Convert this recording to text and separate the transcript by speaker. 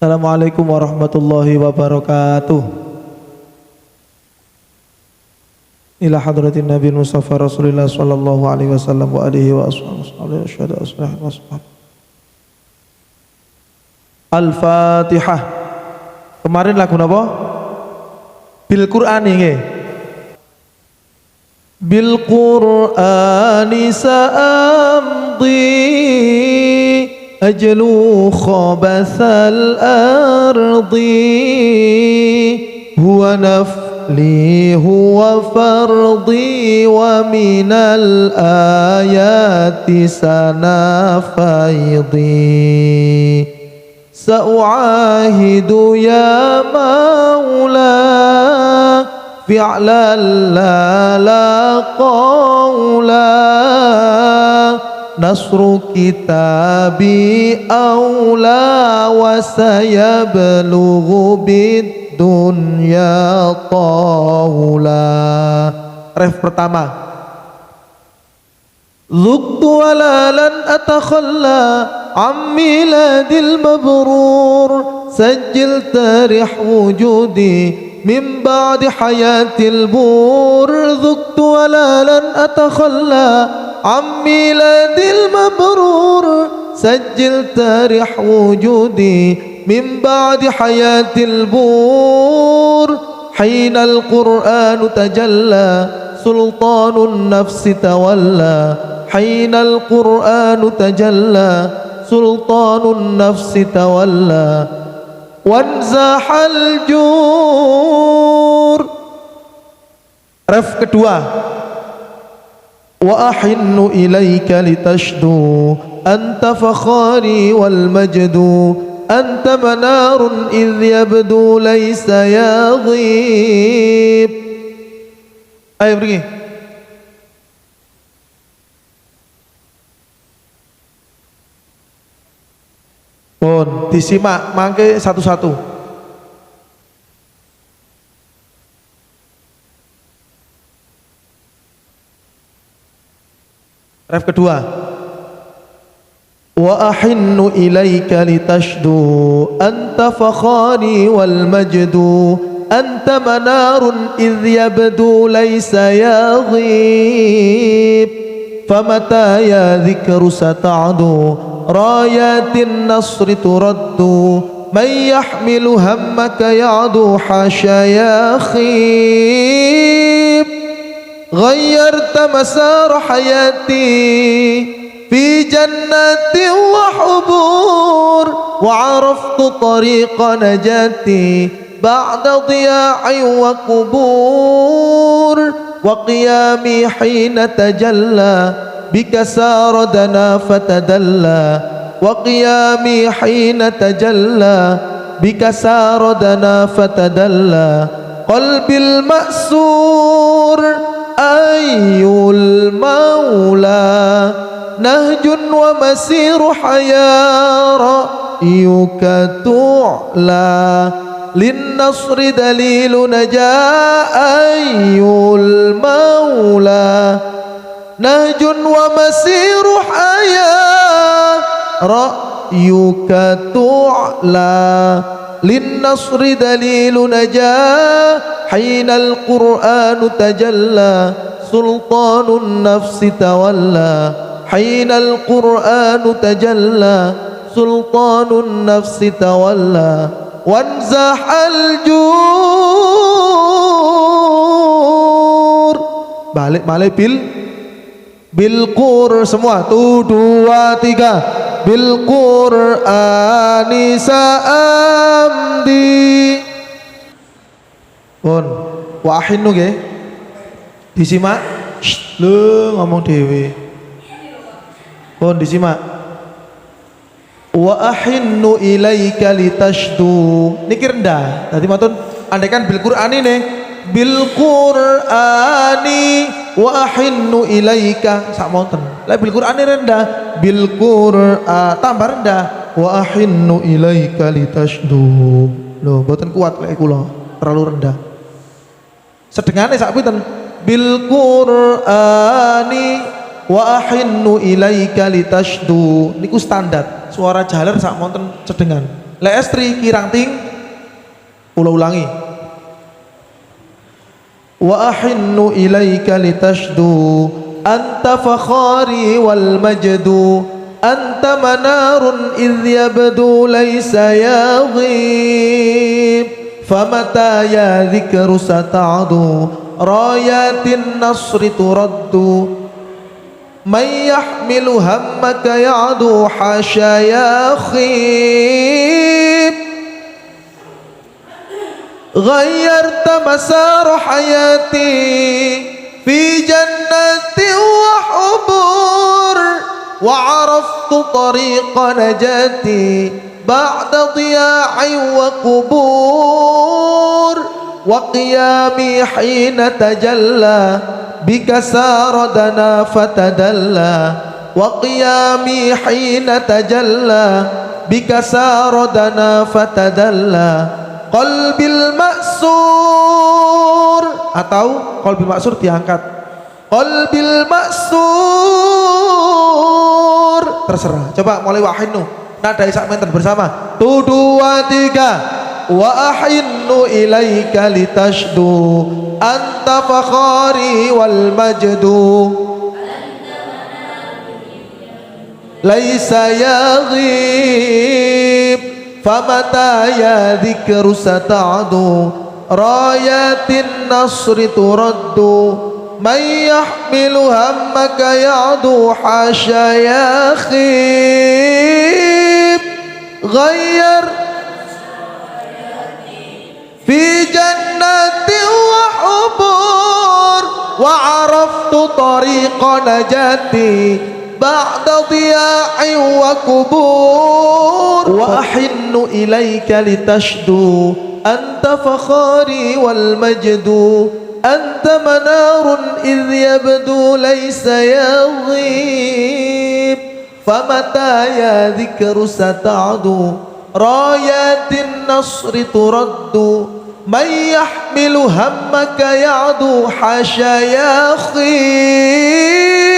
Speaker 1: Assalamualaikum warahmatullahi wabarakatuh. Ila hadratin Nabi Mustafa Rasulullah sallallahu alaihi wasallam wa alihi wa ashabihi. Al-Fatihah. Kemarin lagu napa? Bil Qur'ani nggih. Bil Qur'ani sa'amdi ajlu khabathal ardi huwa nafli huwa fardi wa minal ayati sana faidi sa'uahidu ya maula fi'lan la qawla nasru kitabi aula wa sayablughu bid dunya taula. Ref pertama, Zuktu walalan atakhalla an miladil mabrur sajjil tarih wujudi min ba'di hayatil bur. Zuktu walalan atakhalla an miladil mabrur sajjil tarih wujudi min ba'di hayatil bur. Hinal Qur'anu tajalla sultanun nafsi tawalla. Hinal Qur'anu tajalla sultanun nafsi tawalla wanzahal jur. Ref kedua, wa ahinnu ilaika litashdu anta fakhari wal majdu anta manarun idh yabdu laysa yaghib. Ayo pergi. Pun disimak mangke satu-satu. Ref kedua, wa ahinnu ilaika litashdu anta fakhari wal majdu anta manarun idh yabdu laysa yaghib famata ya dhikru sata'du rayatin nasri turaddu man yahmilu hammaka ya'du hasha ya khib ghayyarta masara hayati fi jannatin wa hubur wa araftu tariqa najati ba'da diya'i wa qubur wa qiyami hina tajalla bika saradana fatadalla wa qiyami hina tajalla bika saradana fatadalla qalbil ma'sur ayyul maula nahjun wa masiru hayara yuka tu'la lin nasri dalilu najaa ayyul maula nahjun wa masiru hayara yuka tu'la lin nasri dalilu najaa hinal Qur'anu tajalla sultanun nafsi tawalla. Hinal Qur'anu tajalla sultanun nafsi tawalla wanzahal jur. Balik bil qur semua tuh 2 3 bil qur'ani sa'amdi. Pun wa ahinnu nggih disimak. Lho ngomong dhewe. Pun disimak. Wa ahinnu ilaika litashdu. Niki rendah. Dadi matur andaikan bil Qur'ani nih. Bil Qur'ani wa ahinnu ilaika sak monten. Lah bil Qur'ani rendah. Bil Qur'an tambah rendah. Wa ahinnu ilaika litashdu. Lho mboten kuat lek kula. Terlalu rendah. Sedengane sak pinten? Bil Qur'ani wa ahinnu ilaika litashdu. Niku standar. Suara jaler sak monten sedengan. Le estri kirang ting kula ulangi. Wa ahinnu ilaika litashdu anta fakhari wal majdu anta manarun idh yabdu laysa yaghib famata ya dhikru sata'du rayatin nasri turaddu man yahmilu hammaka ya'du hasya ya khib ghayyarta masara hayati fi jannati wa hubur wa araftu tariqa najati ba'da diya'i wa qubur wa qiyami hina tajalla bika saradana fatadalla wa qiyami hina tajalla bika saradana fatadalla qalbil ma'sur atau qalbil ma'sur diangkat qalbil ma'sur terserah. Coba mulai wahinu nada isak menten bersama 1 2 3 wa ahinnu ilaika litashdu anta fakhari wal majdu laisa yaghib famata ya dhikru sata'du rayatin nasri turaddu man yahmilu hammaka ya'du hasya ya khib ghayyar fi jannati wa hubur wa araftu tariqa najati ba'da diya'i wa kubur wa ahinnu ilaika litashdu anta fakhari wal majdu anta manarun idh yabdu laysa yaghib famata ya dhikru sata'du rayatin nasri turaddu man yahmilu hammaka ya'du hasya ya khib